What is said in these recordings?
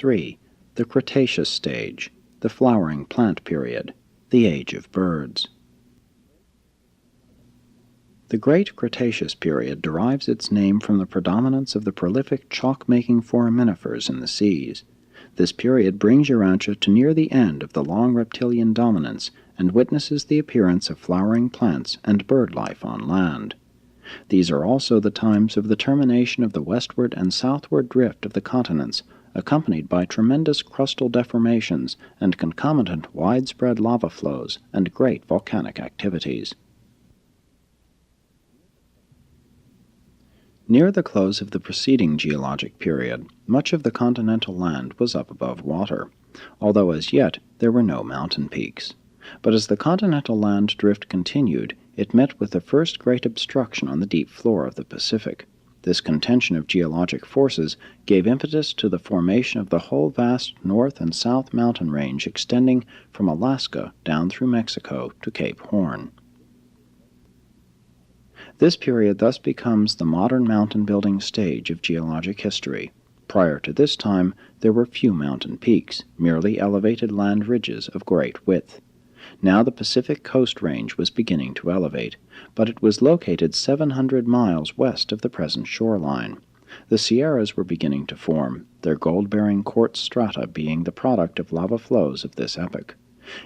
3. The Cretaceous stage, the flowering plant period, the age of birds. The Great Cretaceous period derives its name from the predominance of the prolific chalk-making foraminifers in the seas. This period brings Urantia to near the end of the long reptilian dominance and witnesses the appearance of flowering plants and bird life on land. These are also the times of the termination of the westward and southward drift of the continents, accompanied by tremendous crustal deformations and concomitant widespread lava flows and great volcanic activities. Near the close of the preceding geologic period, much of the continental land was up above water, although as yet there were no mountain peaks. But as the continental land drift continued, it met with the first great obstruction on the deep floor of the Pacific. This contention of geologic forces gave impetus to the formation of the whole vast north and south mountain range extending from Alaska down through Mexico to Cape Horn. This period thus becomes the modern mountain-building stage of geologic history. Prior to this time, there were few mountain peaks, merely elevated land ridges of great width. Now the Pacific Coast Range was beginning to elevate, but it was located 700 miles west of the present shoreline. The Sierras were beginning to form, their gold-bearing quartz strata being the product of lava flows of this epoch.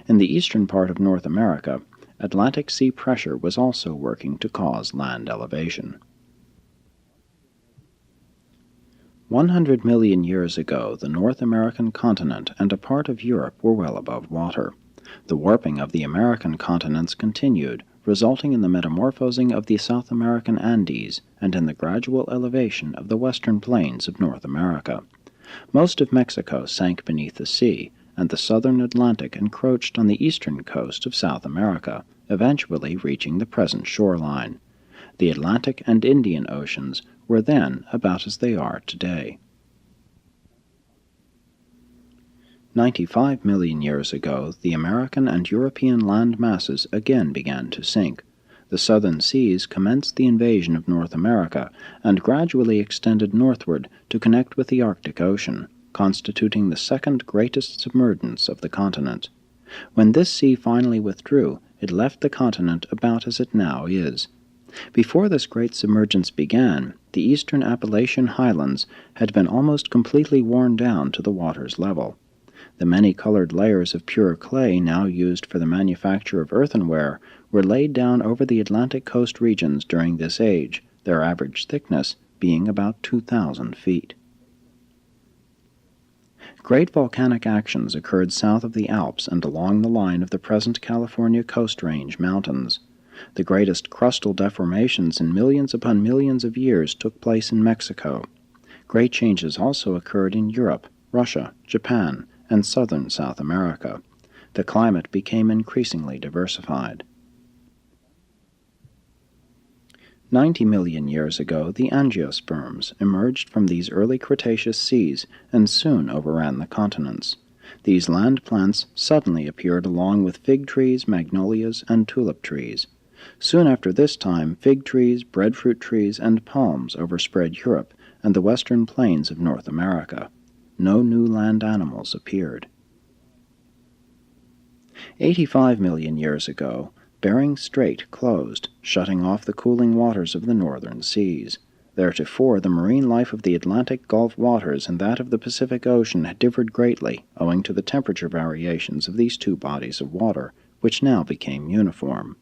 In the eastern part of North America, Atlantic sea pressure was also working to cause land elevation. 100 million years ago, the North American continent and a part of Europe were well above water. The warping of the American continents continued, resulting in the metamorphosing of the South American Andes and in the gradual elevation of the western plains of North America. Most of Mexico sank beneath the sea, and the southern Atlantic encroached on the eastern coast of South America, eventually reaching the present shoreline. The Atlantic and Indian Oceans were then about as they are today. 95 million years ago, the American and European land masses again began to sink. The southern seas commenced the invasion of North America and gradually extended northward to connect with the Arctic Ocean, constituting the second greatest submergence of the continent. When this sea finally withdrew, it left the continent about as it now is. Before this great submergence began, the eastern Appalachian highlands had been almost completely worn down to the water's level. The many-colored layers of pure clay now used for the manufacture of earthenware were laid down over the Atlantic coast regions during this age, their average thickness being about 2,000 feet. Great volcanic actions occurred south of the Alps and along the line of the present California Coast Range mountains. The greatest crustal deformations in millions upon millions of years took place in Mexico. Great changes also occurred in Europe, Russia, Japan, and southern South America. The climate became increasingly diversified. 90 million years ago, the angiosperms emerged from these early Cretaceous seas and soon overran the continents. These land plants suddenly appeared along with fig trees, magnolias, and tulip trees. Soon after this time, fig trees, breadfruit trees, and palms overspread Europe and the western plains of North America. No new land animals appeared. 85 million years ago, Bering Strait closed, shutting off the cooling waters of the northern seas. Theretofore, the marine life of the Atlantic Gulf waters and that of the Pacific Ocean had differed greatly, owing to the temperature variations of these two bodies of water, which now became uniform.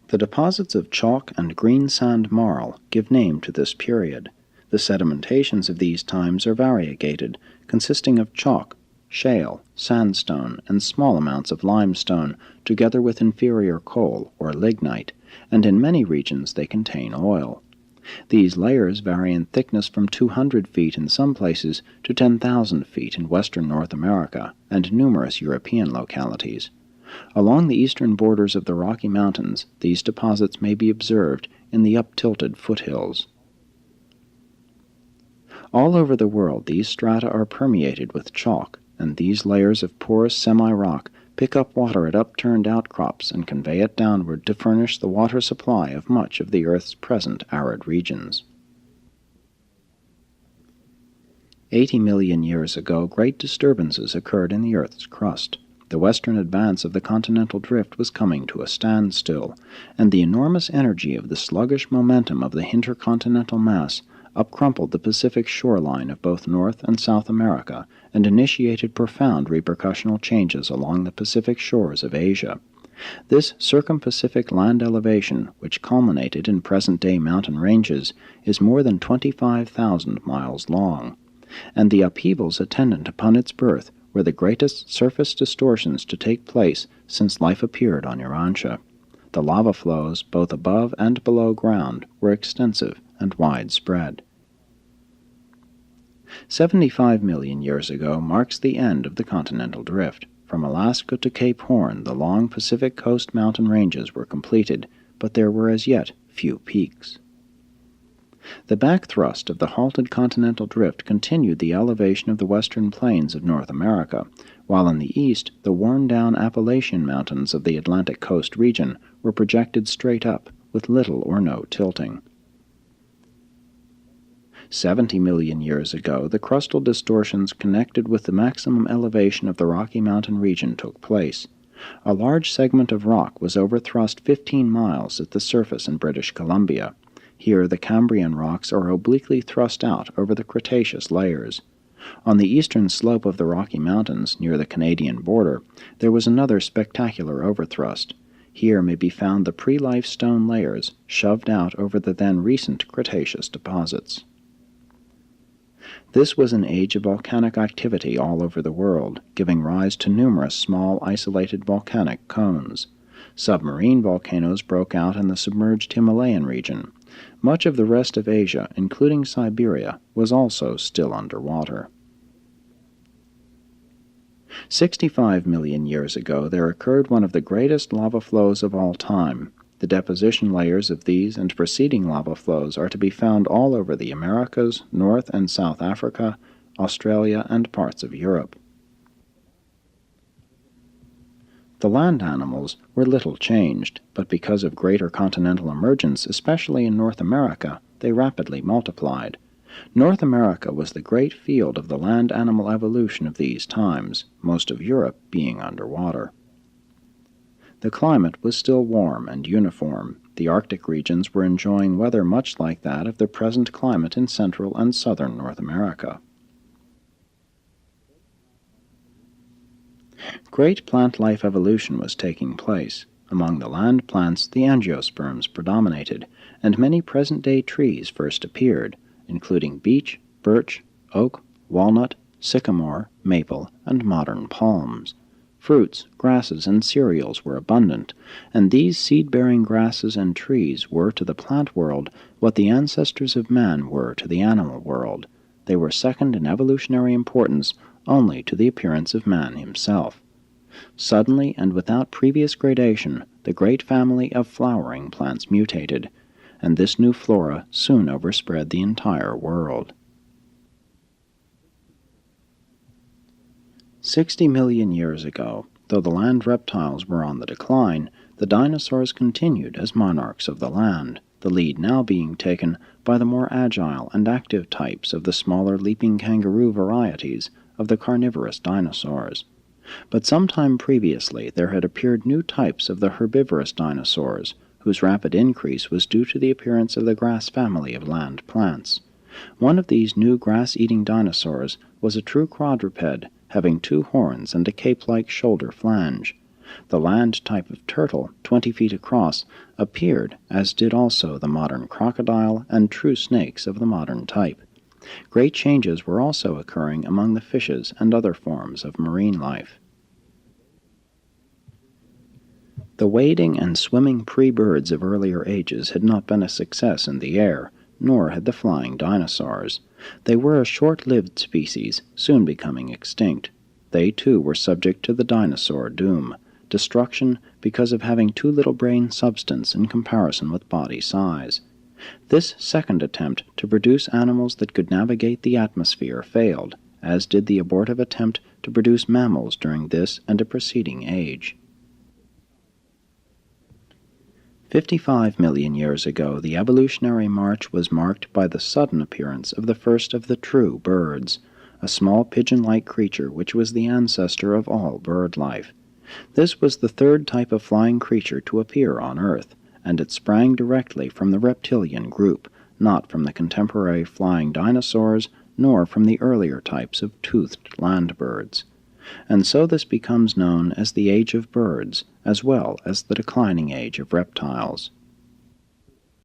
The deposits of chalk and green sand marl give name to this period. The sedimentations of these times are variegated, consisting of chalk, shale, sandstone, and small amounts of limestone, together with inferior coal, or lignite, and in many regions they contain oil. These layers vary in thickness from 200 feet in some places to 10,000 feet in western North America and numerous European localities. Along the eastern borders of the Rocky Mountains, these deposits may be observed in the up-tilted foothills. All over the world these strata are permeated with chalk, and these layers of porous semi-rock pick up water at upturned outcrops and convey it downward to furnish the water supply of much of the Earth's present arid regions. 80 million years ago, great disturbances occurred in the Earth's crust. The western advance of the continental drift was coming to a standstill, and the enormous energy of the sluggish momentum of the intercontinental mass upcrumpled the Pacific shoreline of both North and South America and initiated profound repercussional changes along the Pacific shores of Asia. This circum-Pacific land elevation, which culminated in present-day mountain ranges, is more than 25,000 miles long, and the upheavals attendant upon its birth were the greatest surface distortions to take place since life appeared on Urantia. The lava flows, both above and below ground, were extensive and widespread. 75 million years ago marks the end of the continental drift. From Alaska to Cape Horn, the long Pacific coast mountain ranges were completed, but there were as yet few peaks. The backthrust of the halted continental drift continued the elevation of the western plains of North America, while in the east the worn-down Appalachian Mountains of the Atlantic coast region were projected straight up, with little or no tilting. 70 million years ago, the crustal distortions connected with the maximum elevation of the Rocky Mountain region took place. A large segment of rock was overthrust 15 miles at the surface in British Columbia. Here the Cambrian rocks are obliquely thrust out over the Cretaceous layers. On the eastern slope of the Rocky Mountains, near the Canadian border, there was another spectacular overthrust. Here may be found the pre-life stone layers shoved out over the then recent Cretaceous deposits. This was an age of volcanic activity all over the world, giving rise to numerous small isolated volcanic cones. Submarine volcanoes broke out in the submerged Himalayan region. Much of the rest of Asia, including Siberia, was also still underwater. 65 million years ago there occurred one of the greatest lava flows of all time. The deposition layers of these and preceding lava flows are to be found all over the Americas, North and South Africa, Australia, and parts of Europe. The land animals were little changed, but because of greater continental emergence, especially in North America, they rapidly multiplied. North America was the great field of the land animal evolution of these times, most of Europe being underwater. The climate was still warm and uniform. The Arctic regions were enjoying weather much like that of the present climate in central and southern North America. Great plant life evolution was taking place. Among the land plants, the angiosperms predominated, and many present-day trees first appeared, including beech, birch, oak, walnut, sycamore, maple, and modern palms. Fruits, grasses, and cereals were abundant, and these seed-bearing grasses and trees were to the plant world what the ancestors of man were to the animal world. They were second in evolutionary importance only to the appearance of man himself. Suddenly and without previous gradation, the great family of flowering plants mutated, and this new flora soon overspread the entire world. 60 million years ago, though the land reptiles were on the decline, the dinosaurs continued as monarchs of the land, the lead now being taken by the more agile and active types of the smaller leaping kangaroo varieties of the carnivorous dinosaurs. But some time previously there had appeared new types of the herbivorous dinosaurs, whose rapid increase was due to the appearance of the grass family of land plants. One of these new grass-eating dinosaurs was a true quadruped, having 2 horns and a cape-like shoulder flange. The land type of turtle, 20 feet across, appeared, as did also the modern crocodile and true snakes of the modern type. Great changes were also occurring among the fishes and other forms of marine life. The wading and swimming pre-birds of earlier ages had not been a success in the air, nor had the flying dinosaurs. They were a short-lived species, soon becoming extinct. They too were subject to the dinosaur doom, destruction because of having too little brain substance in comparison with body size. This second attempt to produce animals that could navigate the atmosphere failed, as did the abortive attempt to produce mammals during this and a preceding age. 55 million years ago, the evolutionary march was marked by the sudden appearance of the first of the true birds. a small pigeon-like creature which was the ancestor of all bird life. This was the third type of flying creature to appear on Earth, and it sprang directly from the reptilian group, not from the contemporary flying dinosaurs, nor from the earlier types of toothed land birds. And so this becomes known as the Age of Birds, as well as the declining age of reptiles.